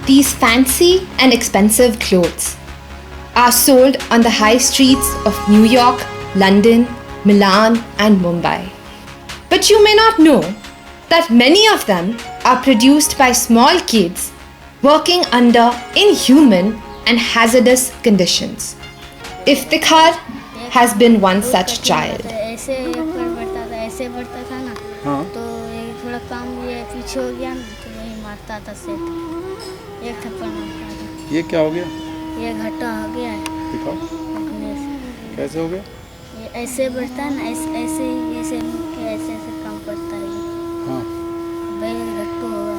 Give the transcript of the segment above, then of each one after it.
These fancy and expensive clothes are sold on the high streets of New York, London, Milan, and Mumbai. But you may not know that many of them are produced by small kids working under inhuman and hazardous conditions. Iftikhar has been one such child. ऐसे एक बार बढ़ता था ना हाँ। तो एक थोड़ा काम ये पीछे हो गया ना तो वही मारता था सेठ एक थप्पड़ मारता था। ये क्या हो गया? ये घाटा हो गया है दिखाओ अपने से। कैसे हो गया? ये ऐसे बढ़ता है ना ऐसे ऐसे काम करता है ये। हाँ। भाई घट्टू होगा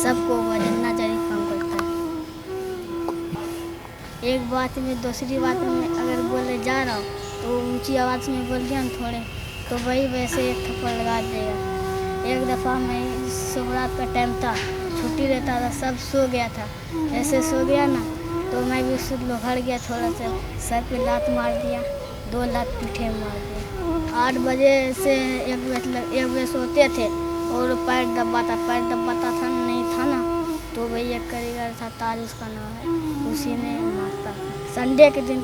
सबको होगा जितना चाहिए काम करता है। एक बात में दूसरी बात में अगर बोले जा रहा हूँ तो ऊंची आवाज़ में बोल दिया ना थोड़े तो वही वैसे एक थप्पड़ लगा देगा। एक दफ़ा मैं शुभरात का टाइम था छुट्टी रहता था सब सो गया था ऐसे सो गया ना तो मैं भी उससे लोहड़ गया थोड़ा सा सर पे लात मार दिया 2 लात पीठे में मार दिया। 8 बजे से 1 बजे सोते थे और पैर दबाता था नहीं था ना तो वही एक कारीगर था ताज उसका नाम है उसी ने मारता। संडे के दिन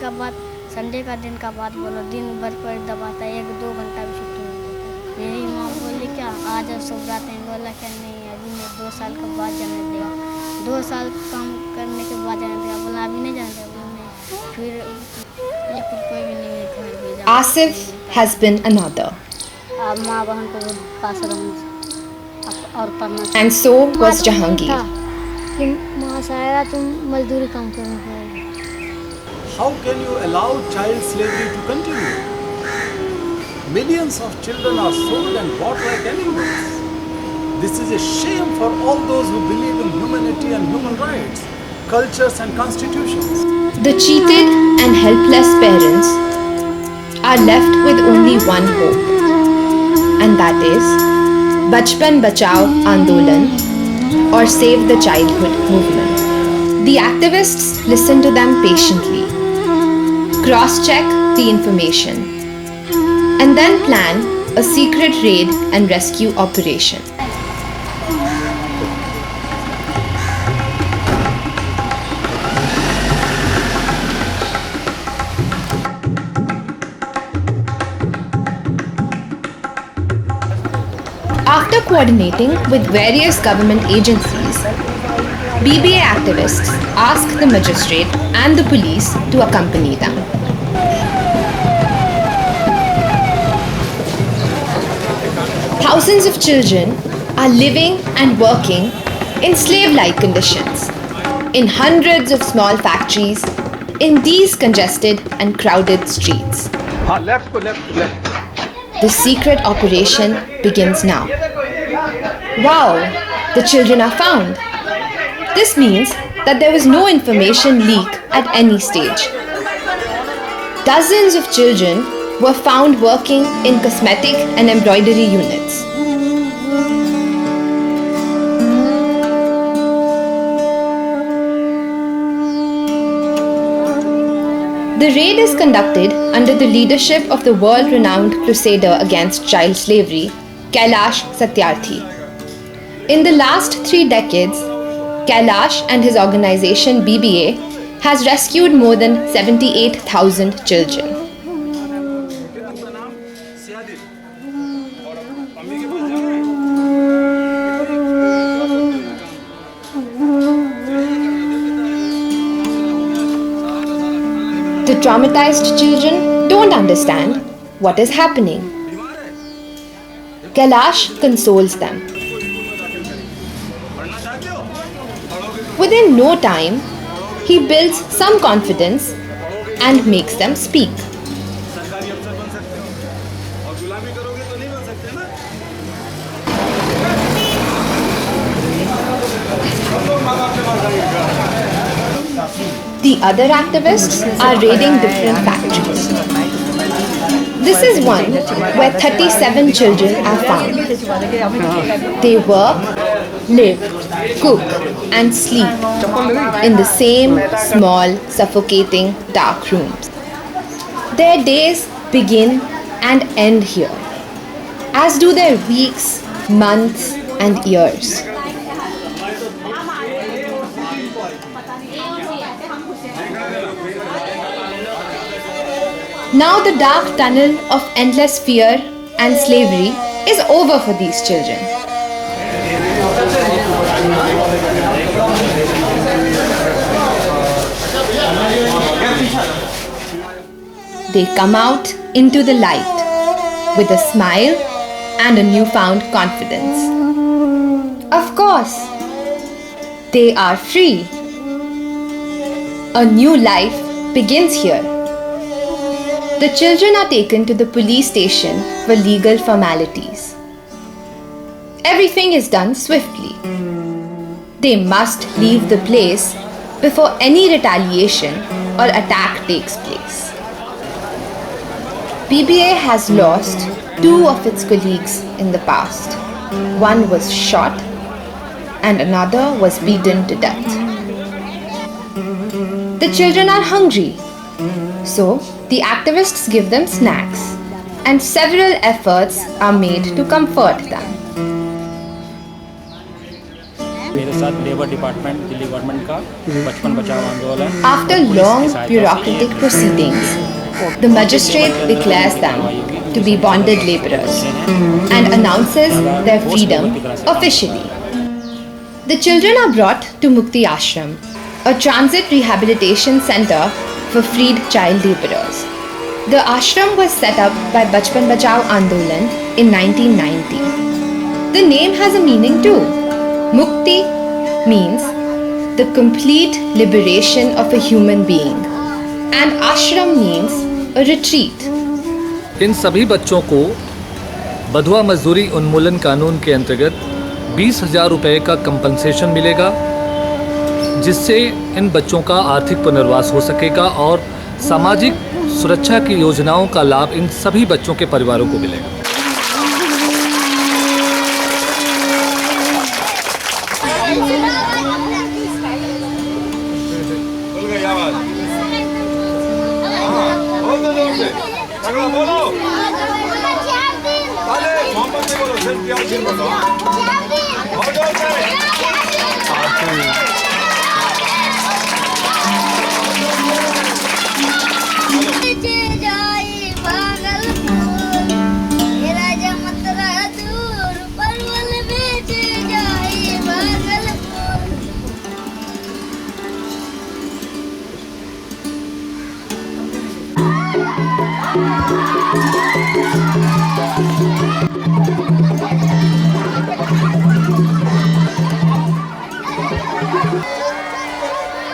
का बात बोलो दिन भर पैर दबाता 1-2 घंटा भी छुट्टी नहीं देता। मेरी माँ बोली क्या आज शुभ रात है बोला क्या नहीं अभी मैं 2 साल के बाद जाने देगा 2 साल काम करने के बाद जाने देगा बोला अभी नहीं जाने देगा बोला फिर कोई भी नहीं मेरे घर भेजा। Asif has been another. अब माँ बहन को पास रहूँ और पढ़ना And so was Jahangir. माँ से आएगा तुम मजदूरी काम करना पड़ेगा। How can you allow child slavery to continue? Millions of children are sold and bought like animals. This is a shame for all those who believe in humanity and human rights, cultures and constitutions. The cheated and helpless parents are left with only one hope, and that is Bachpan Bachao Andolan or Save the Childhood movement. The activists listen to them patiently, cross-check the information, and then plan a secret raid and rescue operation. After coordinating with various government agencies, BBA activists asked the magistrate and the police to accompany them. Thousands of children are living and working in slave-like conditions in hundreds of small factories in these congested and crowded streets. Left. The secret operation begins now. Wow, the children are found. This means that there was no information leak at any stage. Dozens of children were found working in cosmetic and embroidery units. The raid is conducted under the leadership of the world-renowned crusader against child slavery, Kailash Satyarthi. In the last 3 decades, Kailash and his organization BBA has rescued more than 78,000 children. The traumatized children don't understand what is happening. Kailash consoles them. Within no time, he builds some confidence and makes them speak. The other activists are raiding different factories. This is one where 37 children are found. They work, live, cook and sleep in the same small, suffocating, dark rooms. Their days begin and end here, as do their weeks, months and years. Now the dark tunnel of endless fear and slavery is over for these children. They come out into the light with a smile and a newfound confidence. Of course, they are free. A new life begins here. The children are taken to the police station for legal formalities. Everything is done swiftly. They must leave the place before any retaliation or attack takes place. PBA has lost 2 of its colleagues in the past. One was shot and another was beaten to death. The children are hungry, so the activists give them snacks and several efforts are made to comfort them. मेरे साथ labour department Delhi government का बचपन बचाओ आंदोलन. After long bureaucratic proceedings, the magistrate declares them to be bonded laborers and announces their freedom officially. The children are brought to Mukti Ashram, a transit rehabilitation center for freed child laborers. The ashram was set up by Bachpan Bachao Andolan in 1990. The name has a meaning too. Mukti means the complete liberation of a human being, and ashram means a retreat. इन सभी बच्चों को बधुआ मजदूरी उन्मूलन कानून के अंतर्गत 20,000 रुपये का कंपनसेशन मिलेगा, जिससे इन बच्चों का आर्थिक पुनर्वास हो सकेगा और सामाजिक सुरक्षा की योजनाओं का लाभ इन सभी बच्चों के परिवारों को मिलेगा.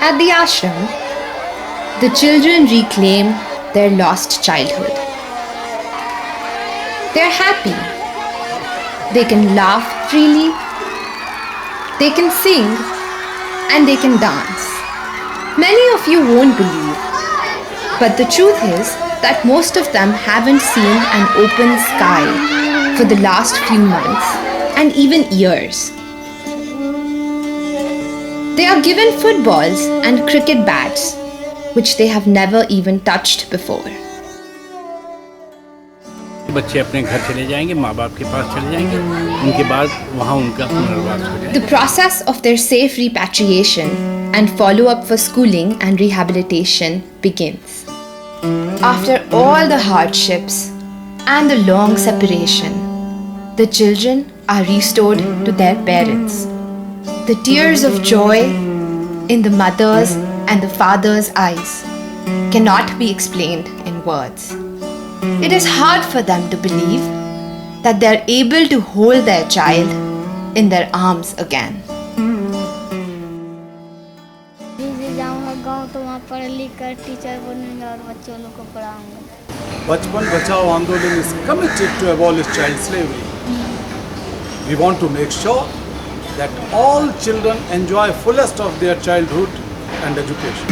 At the ashram, the children reclaim their lost childhood. They're happy. They can laugh freely, they can sing, and they can dance. Many of you won't believe, but the truth is that most of them haven't seen an open sky for the last few months and even years. They are given footballs and cricket bats, which they have never even touched before. बच्चे अपने घर चले जाएंगे, माँ बाप के पास चले जाएंगे, उनके बाद वहाँ उनका पुनर्वास हो जाएगा. The process of their safe repatriation and follow-up for schooling and rehabilitation begins. After all the hardships and the long separation, the children are restored to their parents. The tears of joy in the mother's and the father's eyes cannot be explained in words. It is hard for them to believe that they are able to hold their child in their arms again. दीदी जाऊँगा गाँव तो वहाँ पढ़ लिख कर teacher बनूंगा और बच्चों लोग को पढ़ाऊँगा. Bachpan Bachao Andolan is committed to abolish child slavery. We want to make sure that all children enjoy fullest of their childhood and education.